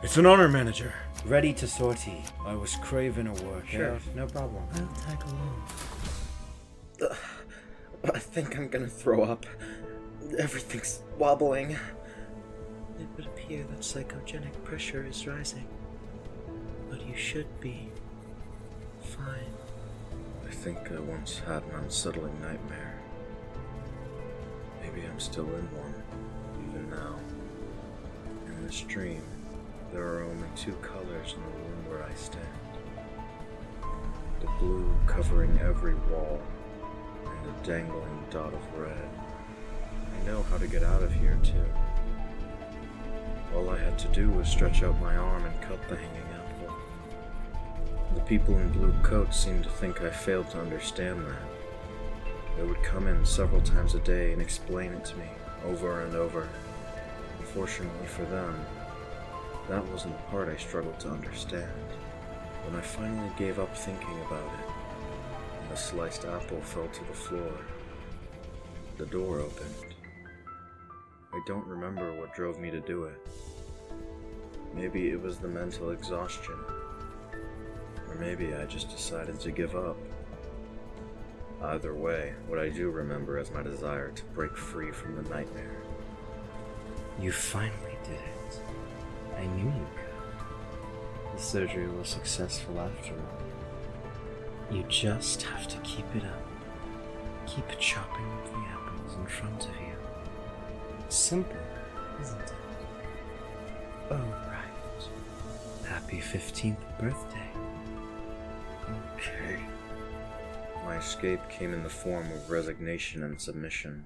It's an honor, Manager. Ready to sortie. I was craving a workout. Sure, no problem. I'll tag along. I think I'm gonna throw up. Everything's wobbling. It would appear that psychogenic pressure is rising. But you should be fine. I think I once had an unsettling nightmare. Maybe I'm still in one, even now. In this dream, there are only two colors in the room where I stand. The blue covering every wall, and a dangling dot of red. I know how to get out of here, too. All I had to do was stretch out my arm and cut the hanging apple. The people in blue coats seemed to think I failed to understand that. They would come in several times a day and explain it to me over and over. Unfortunately for them, that wasn't the part I struggled to understand. When I finally gave up thinking about it, and the sliced apple fell to the floor, the door opened. I don't remember what drove me to do it. Maybe it was the mental exhaustion, or maybe I just decided to give up. Either way, what I do remember is my desire to break free from the nightmare. You finally did it. I knew you could. The surgery was successful after all. You just have to keep it up. Keep chopping up the apples in front of you. Simple, isn't it? Oh, right. Happy 15th birthday. Okay. My escape came in the form of resignation and submission.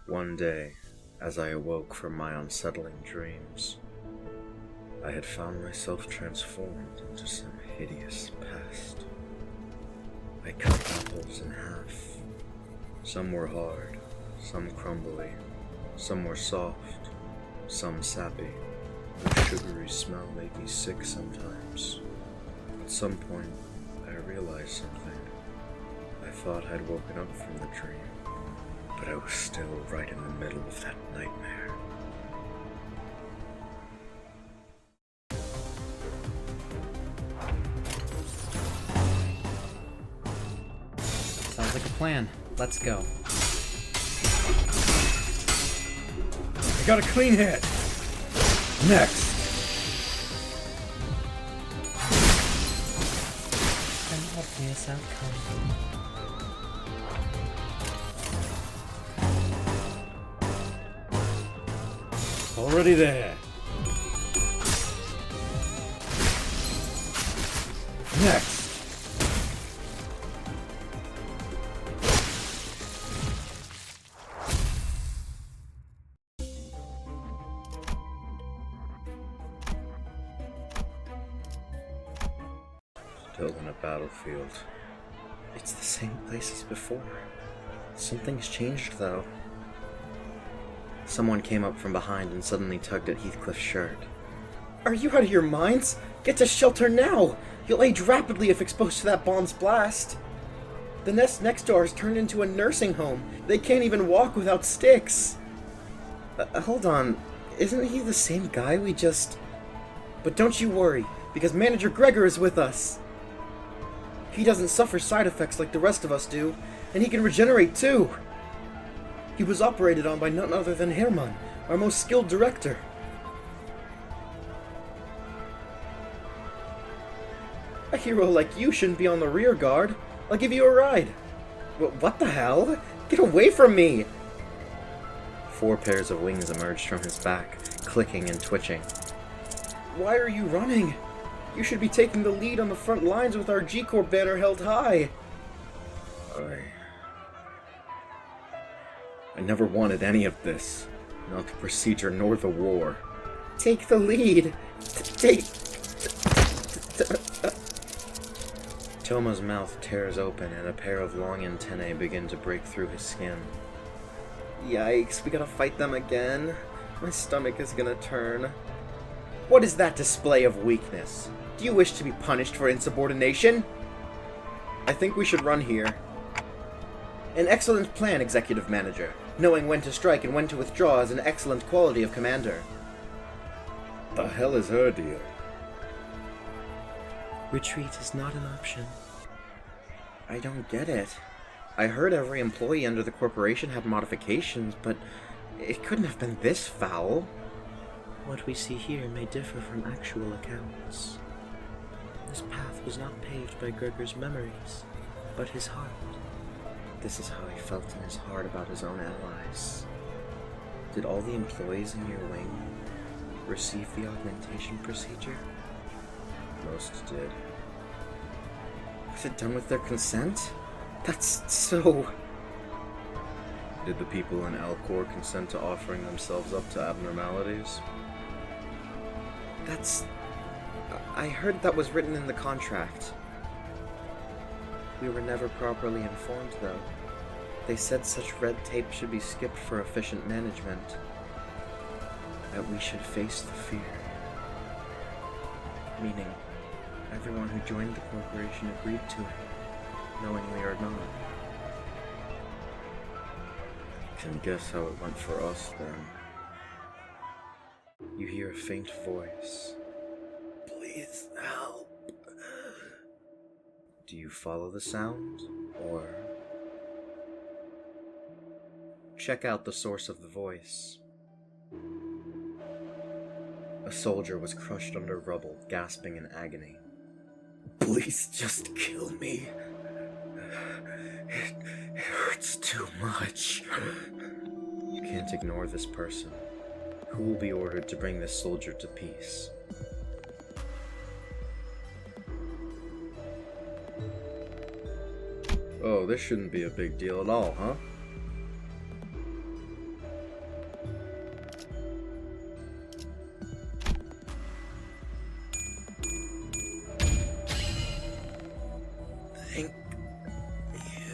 One day, as I awoke from my unsettling dreams, I had found myself transformed into some hideous pest. I cut apples in half. Some were hard, some crumbly, some were soft, some sappy. The sugary smell made me sick sometimes. At some point, I realized something. I thought I'd woken up from the dream, but I was still right in the middle of that nightmare. Sounds like a plan. Let's go. I got a clean hit. Next. An obvious outcome. Already there. Next. Still in a battlefield. It's the same place as before. Something's changed, though. Someone came up from behind and suddenly tugged at Heathcliff's shirt. Are you out of your minds? Get to shelter now! You'll age rapidly if exposed to that bomb's blast. The nest next door has turned into a nursing home. They can't even walk without sticks. Hold on. Isn't he the same guy we just... But don't you worry, because Manager Gregor is with us. He doesn't suffer side effects like the rest of us do, and he can regenerate too. He was operated on by none other than Hermann, our most skilled director. A hero like you shouldn't be on the rear guard. I'll give you a ride. What the hell? Get away from me! 4 pairs of wings emerged from his back, clicking and twitching. Why are you running? You should be taking the lead on the front lines with our G-Corps banner held high. I never wanted any of this. Not the procedure nor the war. Take the lead. Toma's mouth tears open and a pair of long antennae begin to break through his skin. Yikes, we gotta fight them again. My stomach is gonna turn. What is that display of weakness? Do you wish to be punished for insubordination? I think we should run here. An excellent plan, Executive Manager. Knowing when to strike and when to withdraw is an excellent quality of commander. the hell is her deal? Retreat is not an option. I don't get it. I heard every employee under the corporation had modifications, but it couldn't have been this foul. What we see here may differ from actual accounts. This path was not paved by Gregor's memories, but his heart. This is how he felt in his heart about his own allies. Did all the employees in your wing receive the augmentation procedure? Most did. Was it done with their consent? That's so... Did the people in Alcor consent to offering themselves up to abnormalities? I heard that was written in the contract. We were never properly informed, though. They said such red tape should be skipped for efficient management. That we should face the fear. Meaning, everyone who joined the corporation agreed to it, knowingly or not. Can guess how it went for us, then. You hear a faint voice. Please help. Do you follow the sound, or... Check out the source of the voice. A soldier was crushed under rubble, gasping in agony. Please just kill me. It hurts too much. You can't ignore this person. Who will be ordered to bring this soldier to peace? Oh, this shouldn't be a big deal at all, huh? Thank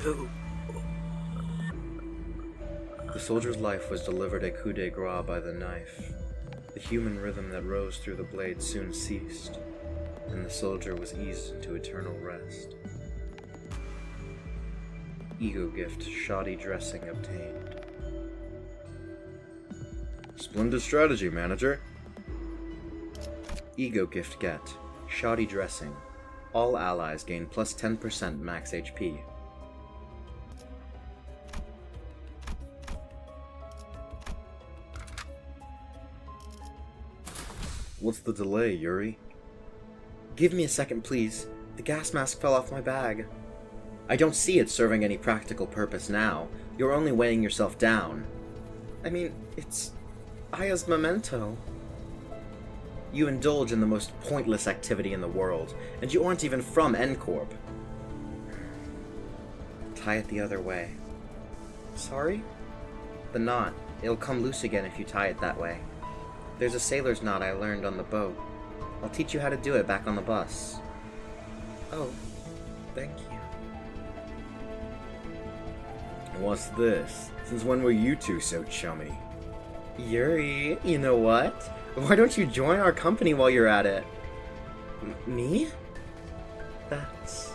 you. The soldier's life was delivered a coup de grace by the knife. The human rhythm that rose through the blade soon ceased, and the soldier was eased into eternal rest. Ego gift, shoddy dressing obtained. Splendid strategy, manager. Ego gift get, shoddy dressing. All allies gain plus 10% max HP. What's the delay, Yuri? Give me a second, please. The gas mask fell off my bag. I don't see it serving any practical purpose now. You're only weighing yourself down. I mean, it's Aya's memento. You indulge in the most pointless activity in the world, and you aren't even from N-Corp. Tie it the other way. Sorry? The knot. It'll come loose again if you tie it that way. There's a sailor's knot I learned on the boat. I'll teach you how to do it back on the bus. Oh, thank you. What's this? Since when were you two so chummy? Yuri, you know what? Why don't you join our company while you're at it? Me? That's...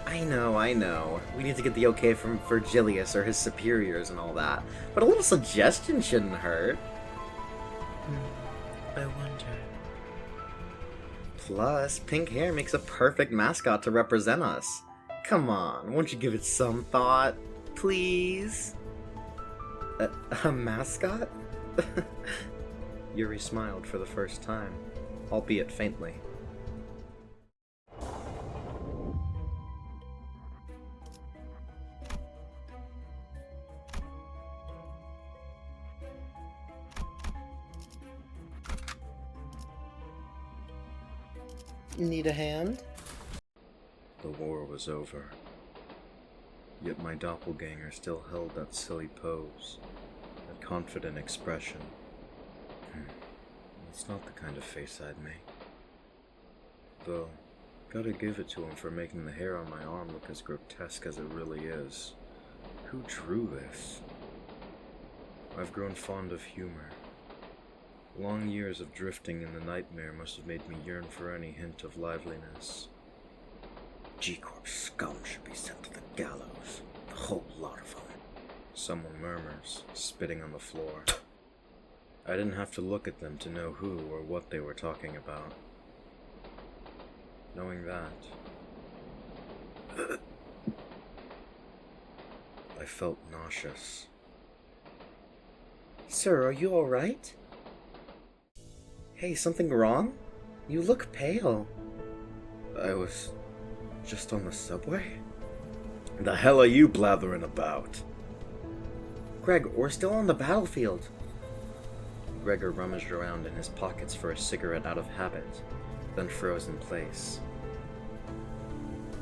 I know. We need to get the okay from Virgilius or his superiors and all that. But a little suggestion shouldn't hurt. I wonder. Plus, pink hair makes a perfect mascot to represent us. Come on, won't you give it some thought? Please? A mascot? Yuri smiled for the first time, albeit faintly. Need a hand? The war was over. Yet my doppelganger still held that silly pose, that confident expression. It's not the kind of face I'd make. Though, gotta give it to him for making the hair on my arm look as grotesque as it really is. Who drew this? I've grown fond of humor. Long years of drifting in the nightmare must have made me yearn for any hint of liveliness. G-Corp scum should be sent to the gallows. The whole lot of them. Someone murmurs, spitting on the floor. I didn't have to look at them to know who or what they were talking about. Knowing that, I felt nauseous. Sir, are you alright? Hey, something wrong? You look pale. I was just on the subway? The hell are you blathering about? Greg, we're still on the battlefield. Gregor rummaged around in his pockets for a cigarette out of habit, then froze in place.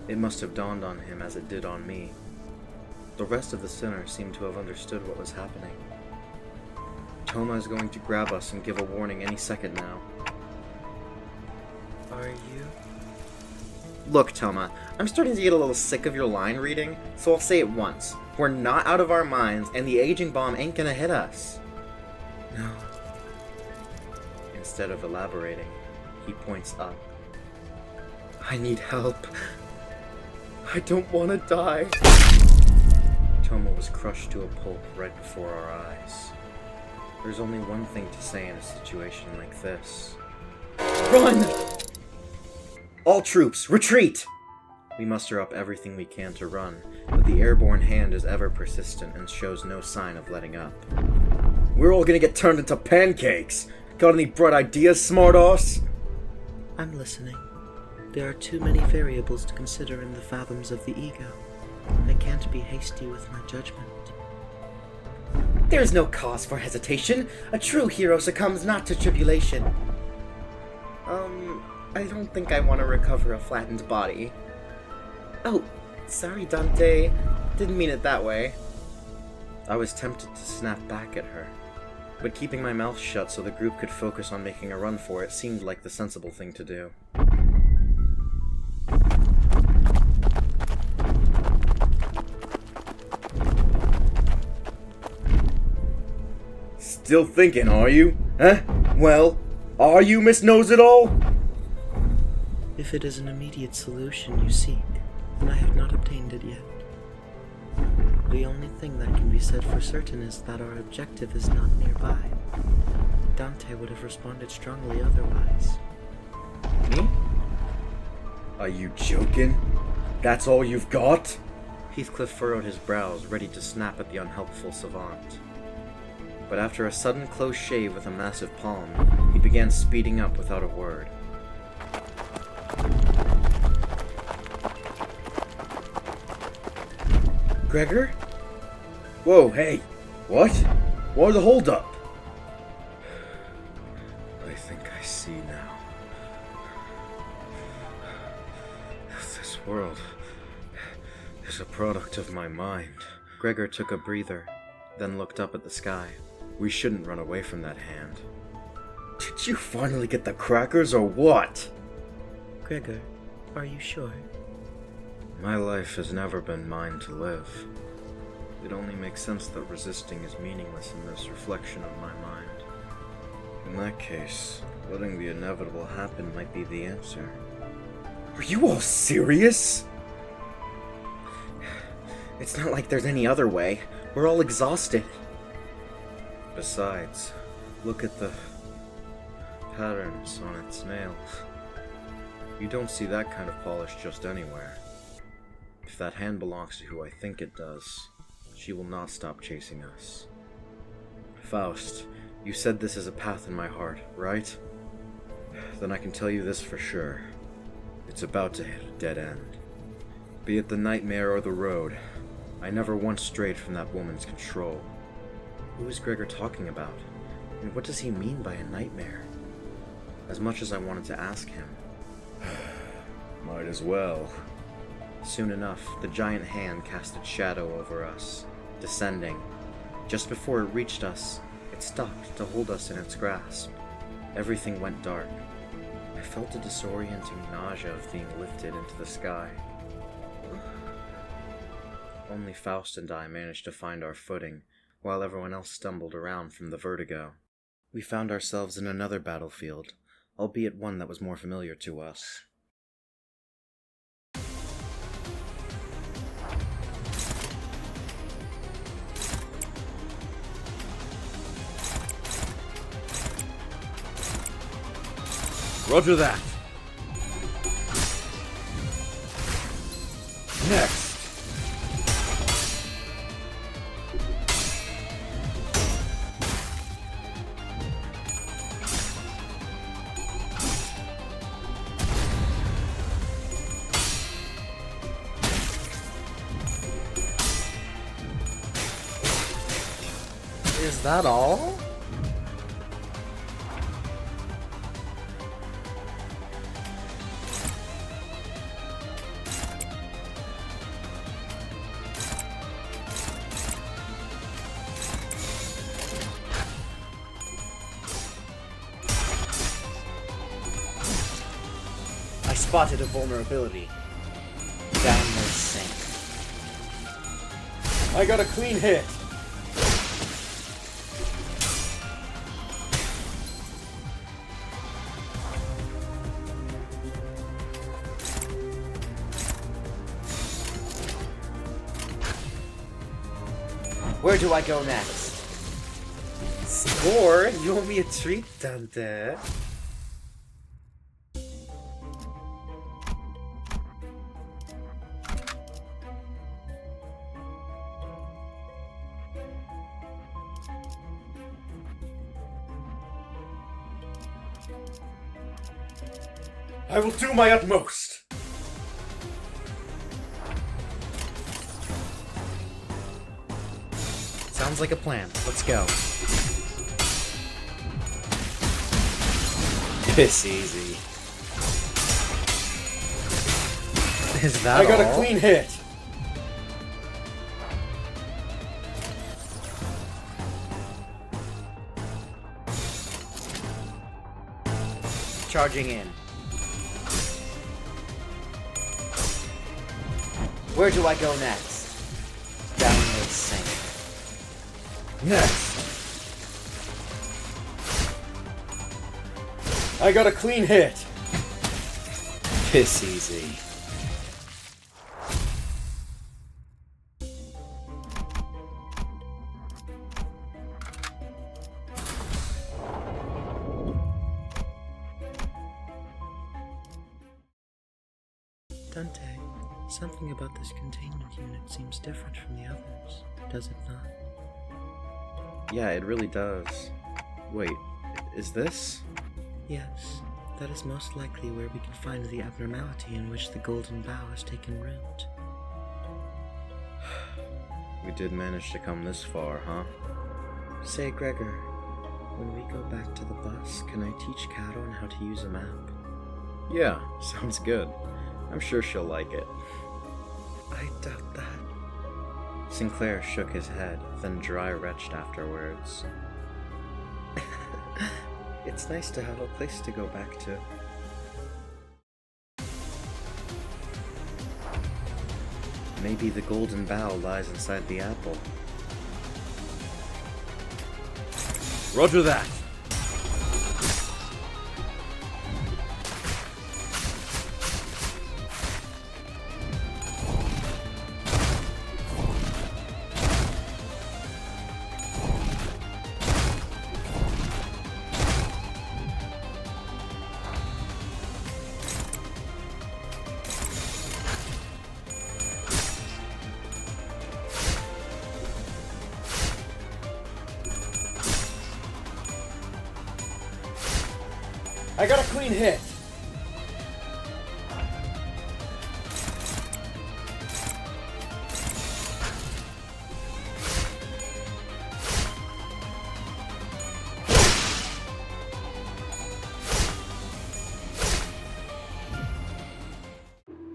It must have dawned on him as it did on me. The rest of the sinners seemed to have understood what was happening. Toma is going to grab us and give a warning any second now. Are you? Look, Toma, I'm starting to get a little sick of your line reading, so I'll say it once. We're not out of our minds, and the aging bomb ain't gonna hit us. No. Instead of elaborating, he points up. I need help. I don't want to die. Toma was crushed to a pulp right before our eyes. There's only one thing to say in a situation like this. Run! All troops, retreat! We muster up everything we can to run, but the airborne hand is ever persistent and shows no sign of letting up. We're all gonna get turned into pancakes! Got any bright ideas, smartass? I'm listening. There are too many variables to consider in the fathoms of the ego. I can't be hasty with my judgment. There's no cause for hesitation. A true hero succumbs not to tribulation. I don't think I want to recover a flattened body. Oh, sorry, Dante. Didn't mean it that way. I was tempted to snap back at her, but keeping my mouth shut so the group could focus on making a run for it seemed like the sensible thing to do. Still thinking, are you? Huh? Well, are you, Miss Knows-It-All? If it is an immediate solution you seek, then I have not obtained it yet. The only thing that can be said for certain is that our objective is not nearby. Dante would have responded strongly otherwise. Me? Are you joking? That's all you've got? Heathcliff furrowed his brows, ready to snap at the unhelpful savant. But after a sudden close shave with a massive palm, he began speeding up without a word. Gregor? Whoa, hey. What? What the hold up? I think I see now. This world is a product of my mind. Gregor took a breather, then looked up at the sky. We shouldn't run away from that hand. Did you finally get the crackers or what? Gregor, are you sure? My life has never been mine to live. It only makes sense that resisting is meaningless in this reflection of my mind. In that case, letting the inevitable happen might be the answer. Are you all serious? It's not like there's any other way. We're all exhausted. Besides, look at the patterns on its nails. You don't see that kind of polish just anywhere. If that hand belongs to who I think it does, she will not stop chasing us. Faust, you said this is a path in my heart, right? Then I can tell you this for sure. It's about to hit a dead end. Be it the nightmare or the road, I never once strayed from that woman's control. Who is Gregor talking about? And what does he mean by a nightmare? As much as I wanted to ask him. Might as well. Soon enough, the giant hand cast its shadow over us, descending. Just before it reached us, it stopped to hold us in its grasp. Everything went dark. I felt a disorienting nausea of being lifted into the sky. Only Faust and I managed to find our footing, while everyone else stumbled around from the vertigo. We found ourselves in another battlefield, albeit one that was more familiar to us. Roger that. Next. Is that all? I spotted a vulnerability. Downward sink. I got a clean hit. Where do I go next? Score? You owe me a treat, Dante. I will do my utmost. Sounds like a plan. Let's go. Piss easy. Is that I got all? a clean hit. Charging in. Where do I go next? Downward sink. Next. I got a clean hit. Piss easy. Dante, something about this containment unit seems different from the others, does it not? Yeah, it really does. Wait, is this? Yes, that is most likely where we can find the abnormality in which the golden bough has taken root. We did manage to come this far, huh? Say, Gregor, when we go back to the bus, can I teach Kat on how to use a map? Yeah, sounds good. I'm sure she'll like it. I doubt that. Sinclair shook his head, then dry retched afterwards. It's nice to have a place to go back to. Maybe the golden bough lies inside the apple. Roger that! I got a clean hit.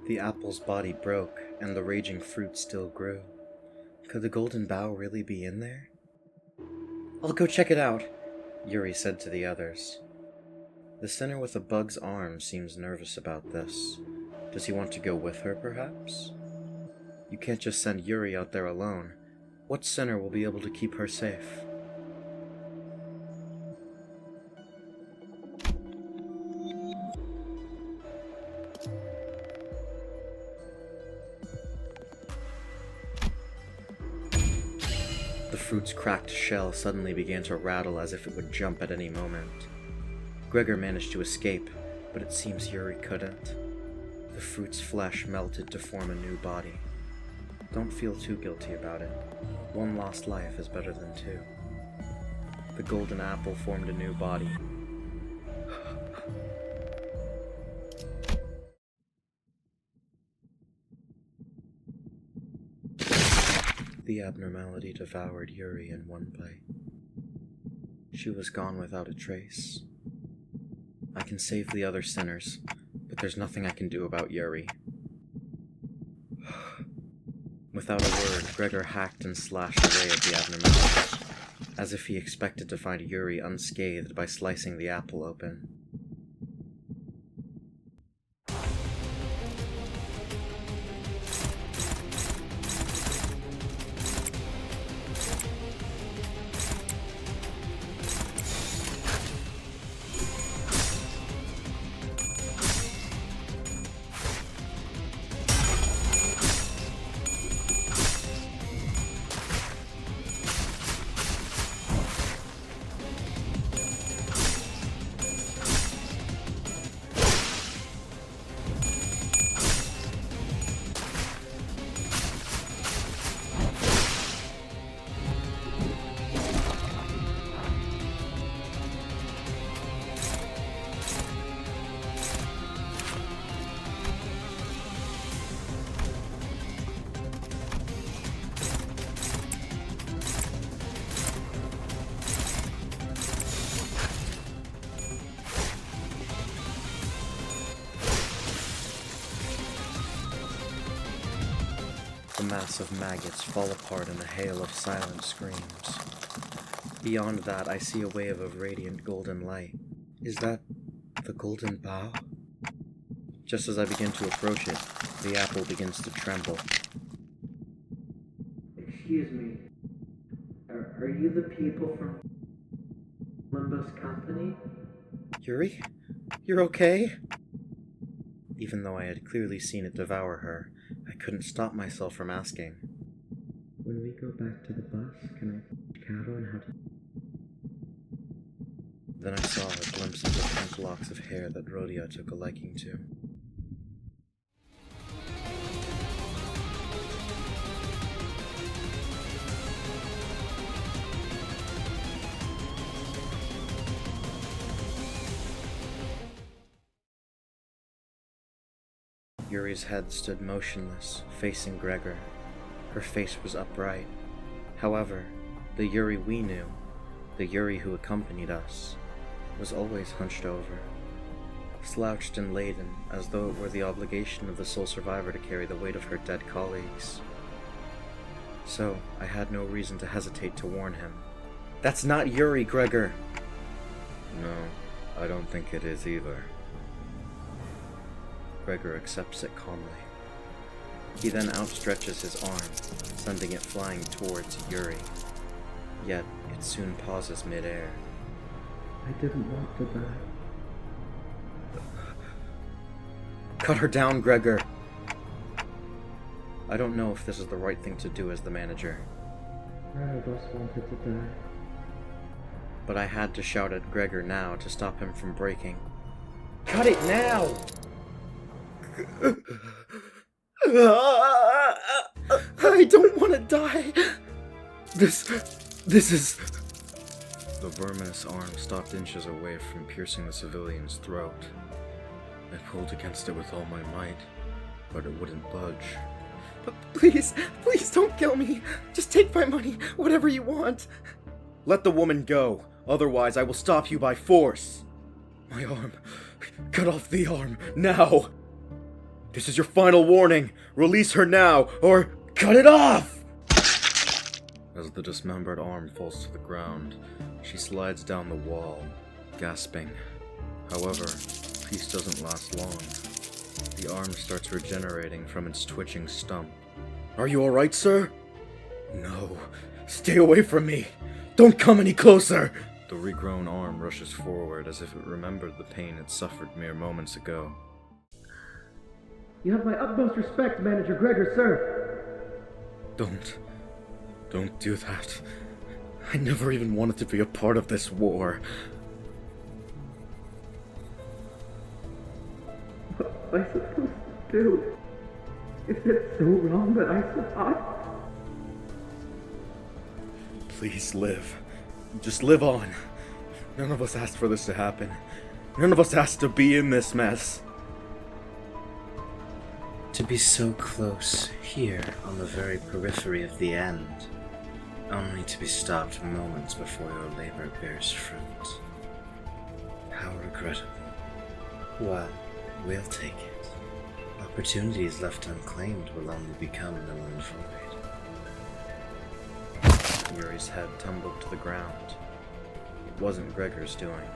The apple's body broke, and the raging fruit still grew. Could the golden bough really be in there? I'll go check it out. Yuri said to the others. The sinner with a bug's arm seems nervous about this. Does he want to go with her, perhaps? You can't just send Yuri out there alone. What sinner will be able to keep her safe? The fruit's cracked shell suddenly began to rattle as if it would jump at any moment. Gregor managed to escape, but it seems Yuri couldn't. The fruit's flesh melted to form a new body. Don't feel too guilty about it. One lost life is better than two. The golden apple formed a new body. The abnormality devoured Yuri in one bite. She was gone without a trace. I can save the other sinners, but there's nothing I can do about Yuri. Without a word, Gregor hacked and slashed away at the abnormality, as if he expected to find Yuri unscathed by slicing the apple open. The mass of maggots fall apart in a hail of silent screams. Beyond that, I see a wave of radiant golden light. Is that the golden bough? Just as I begin to approach it, the apple begins to tremble. Excuse me. Are you the people from Limbus Company? Yuri? You're okay? Even though I had clearly seen it devour her, I couldn't stop myself from asking. When we go back to the bus, can I teach Cato how to... Then I saw a glimpse of the pink locks of hair that Rhodia took a liking to. Yuri's head stood motionless, facing Gregor. Her face was upright. However, the Yuri we knew, the Yuri who accompanied us, was always hunched over, slouched and laden as though it were the obligation of the sole survivor to carry the weight of her dead colleagues. So, I had no reason to hesitate to warn him. That's not Yuri, Gregor! No, I don't think it is either. Gregor accepts it calmly. He then outstretches his arm, sending it flying towards Yuri. Yet, it soon pauses midair. I didn't want to die. Cut her down, Gregor! I don't know if this is the right thing to do as the manager, None of us wanted to die. but I had to shout at Gregor now to stop him from breaking. Cut it now! I don't want to die! This is... The verminous arm stopped inches away from piercing the civilian's throat. I pulled against it with all my might, but it wouldn't budge. But please don't kill me. Just take my money, whatever you want. Let the woman go, otherwise I will stop you by force. My arm. Cut off the arm, now! This is your final warning. Release her now, or cut it off! As the dismembered arm falls to the ground, she slides down the wall, gasping. However, peace doesn't last long. The arm starts regenerating from its twitching stump. Are you alright, sir? No. Stay away from me. Don't come any closer. The regrown arm rushes forward as if it remembered the pain it suffered mere moments ago. You have my utmost respect, Manager Gregor, sir. Don't do that. I never even wanted to be a part of this war. I supposed to do? Is it so wrong that I survived? Please live. Just live on. None of us asked for this to happen. None of us asked to be in this mess. To be so close, here, on the very periphery of the end, only to be stopped moments before your labor bears fruit. How regrettable. Well, we'll take it. Opportunities left unclaimed will only become null and void. Yuri's head tumbled to the ground. It wasn't Gregor's doing.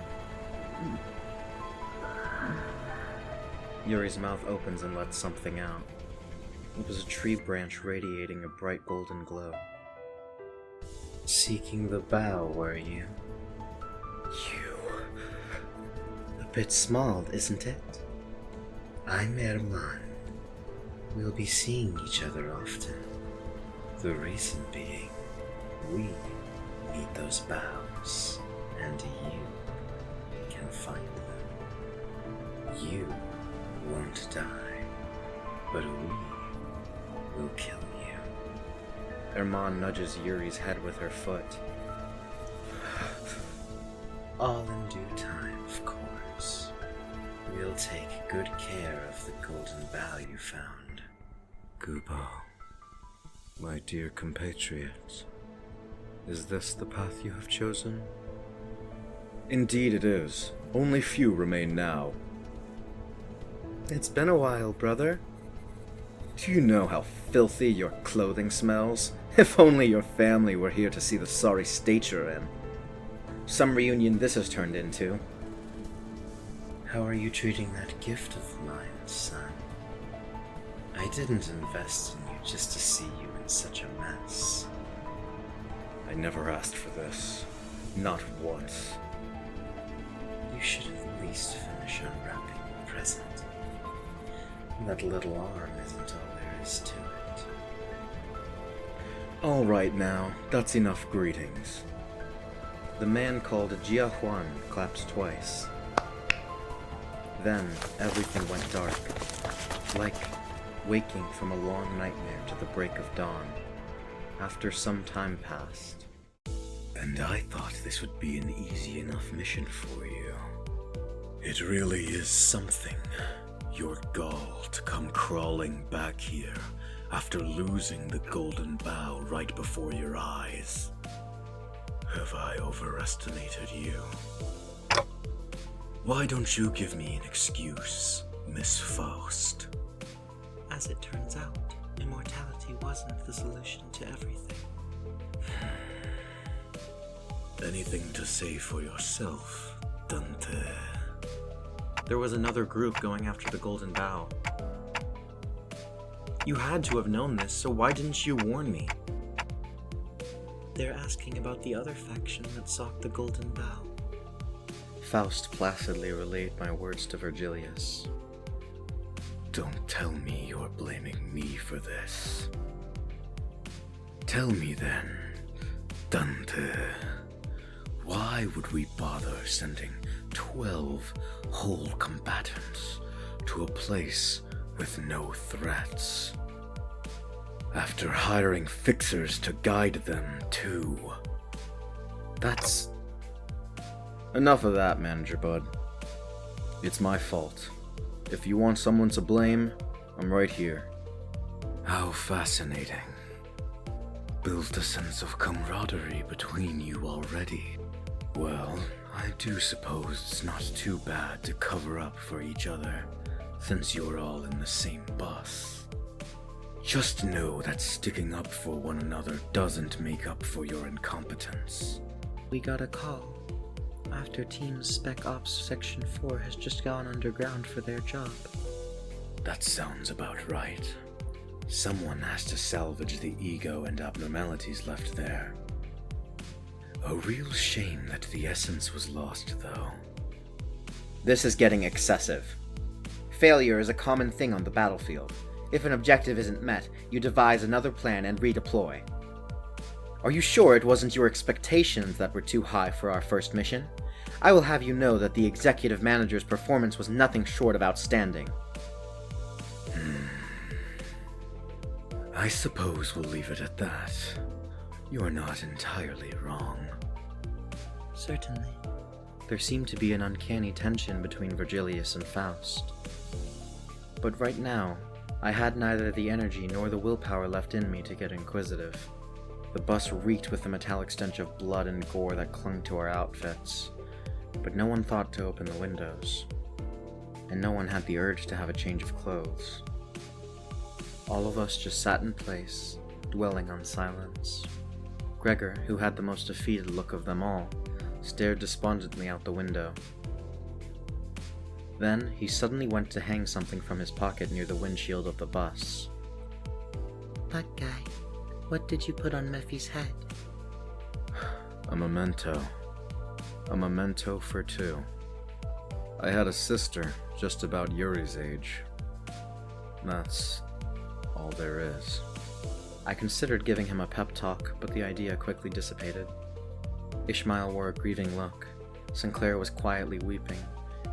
Yuri's mouth opens and lets something out. It was a tree branch radiating a bright golden glow. Seeking the bough, were you? A bit small, isn't it? I'm Herman. We'll be seeing each other often. The reason being, we need those boughs, and you can find them. You won't die, but we will kill you. Herman nudges Yuri's head with her foot. All in due time, of course. We'll take good care of the golden bough you found. Gubo, my dear compatriot, is this the path you have chosen? Indeed it is. Only few remain now. It's been a while, brother. Do you know how filthy your clothing smells? If only your family were here to see the sorry state you're in. Some reunion this has turned into. How are you treating that gift of mine, son? I didn't invest in you just to see you in such a mess. I never asked for this. Not once. You should at least finish unwrapping the present. That little arm isn't all there is to it. All right now, that's enough greetings. The man called Jia Huan clapped twice. Then everything went dark, like waking from a long nightmare to the break of dawn, after some time passed. And I thought this would be an easy enough mission for you. It really is something. Your gall to come crawling back here after losing the golden bough right before your eyes. Have I overestimated you? Why don't you give me an excuse, Miss Faust? As it turns out, immortality wasn't the solution to everything. Anything to say for yourself, Dante? There was another group going after the golden bough. You had to have known this, so why didn't you warn me? They're asking about the other faction that sought the golden bough. Faust placidly relayed my words to Virgilius. Don't tell me you're blaming me for this. Tell me then, Dante, why would we bother sending 12 whole combatants to a place with no threats? After hiring fixers to guide them too. That's... Enough of that, Manager Bud. It's my fault. If you want someone to blame, I'm right here. How fascinating. Built a sense of camaraderie between you already. Well, I do suppose it's not too bad to cover up for each other, since you're all in the same bus. Just know that sticking up for one another doesn't make up for your incompetence. We got a call. After Team Spec Ops Section 4 has just gone underground for their job. That sounds about right. Someone has to salvage the ego and abnormalities left there. A real shame that the essence was lost, though. This is getting excessive. Failure is a common thing on the battlefield. If an objective isn't met, you devise another plan and redeploy. Are you sure it wasn't your expectations that were too high for our first mission? I will have you know that the executive manager's performance was nothing short of outstanding. I suppose we'll leave it at that. You're not entirely wrong. Certainly. There seemed to be an uncanny tension between Virgilius and Faust. But right now, I had neither the energy nor the willpower left in me to get inquisitive. The bus reeked with the metallic stench of blood and gore that clung to our outfits, but no one thought to open the windows, and no one had the urge to have a change of clothes. All of us just sat in place, dwelling on silence. Gregor, who had the most defeated look of them all, stared despondently out the window. Then he suddenly went to hang something from his pocket near the windshield of the bus. That guy, what did you put on Mephi's head? A memento. A memento for two. I had a sister just about Yuri's age. That's all there is. I considered giving him a pep talk, but the idea quickly dissipated. Ishmael wore a grieving look, Sinclair was quietly weeping,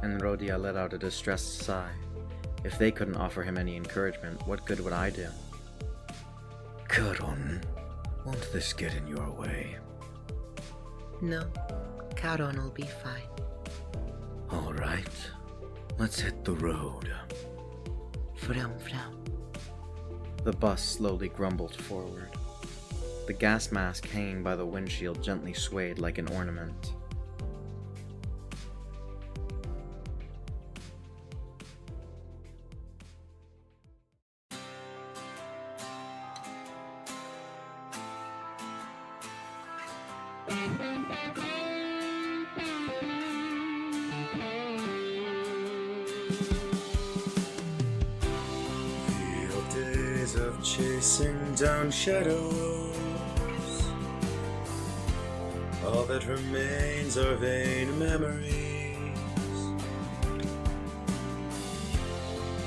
and Rhodia let out a distressed sigh. If they couldn't offer him any encouragement, what good would I do? Charon, won't this get in your way? No, Charon will be fine. All right, let's hit the road. Vroom, vroom. The bus slowly grumbled forward. The gas mask hanging by the windshield gently swayed like an ornament. Days of chasing down shadows, all that remains are vain memories,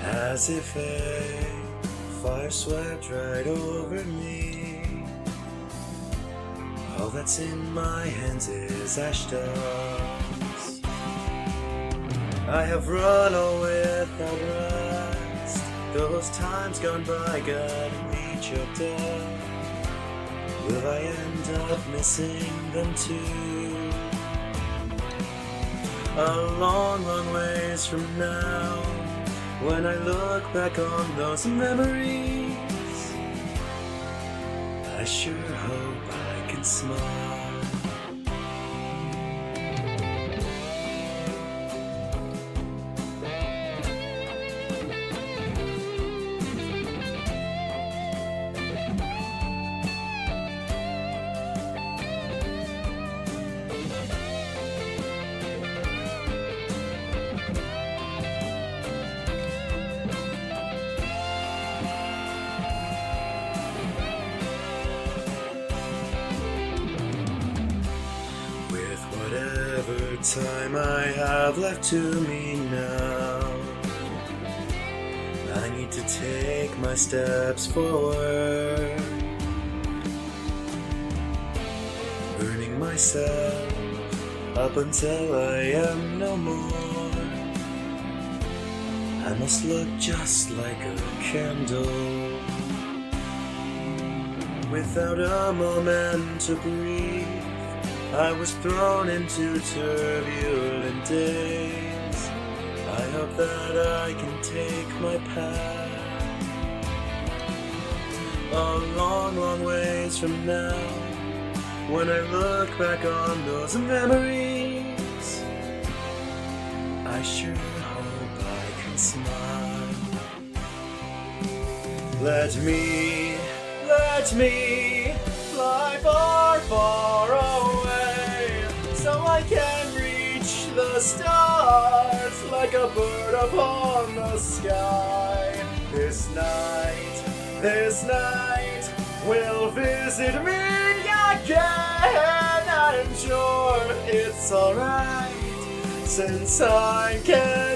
as if a fire swept right over me. All that's in my hands is ash dust. I have run all without rest, those times gone by got me choked up. Will I end up missing them too? A long, long ways from now, when I look back on those memories, I sure hope I can smile. Time I have left to me now, I need to take my steps forward, burning myself up until I am no more. I must look just like a candle, without a moment to breathe. I was thrown into turbulent days. I hope that I can take my path a long, long ways from now. When I look back on those memories, I sure hope I can smile. Let me fly far, far away, so I can reach the stars like a bird upon the sky. This night will visit me again. I'm sure it's alright, since I can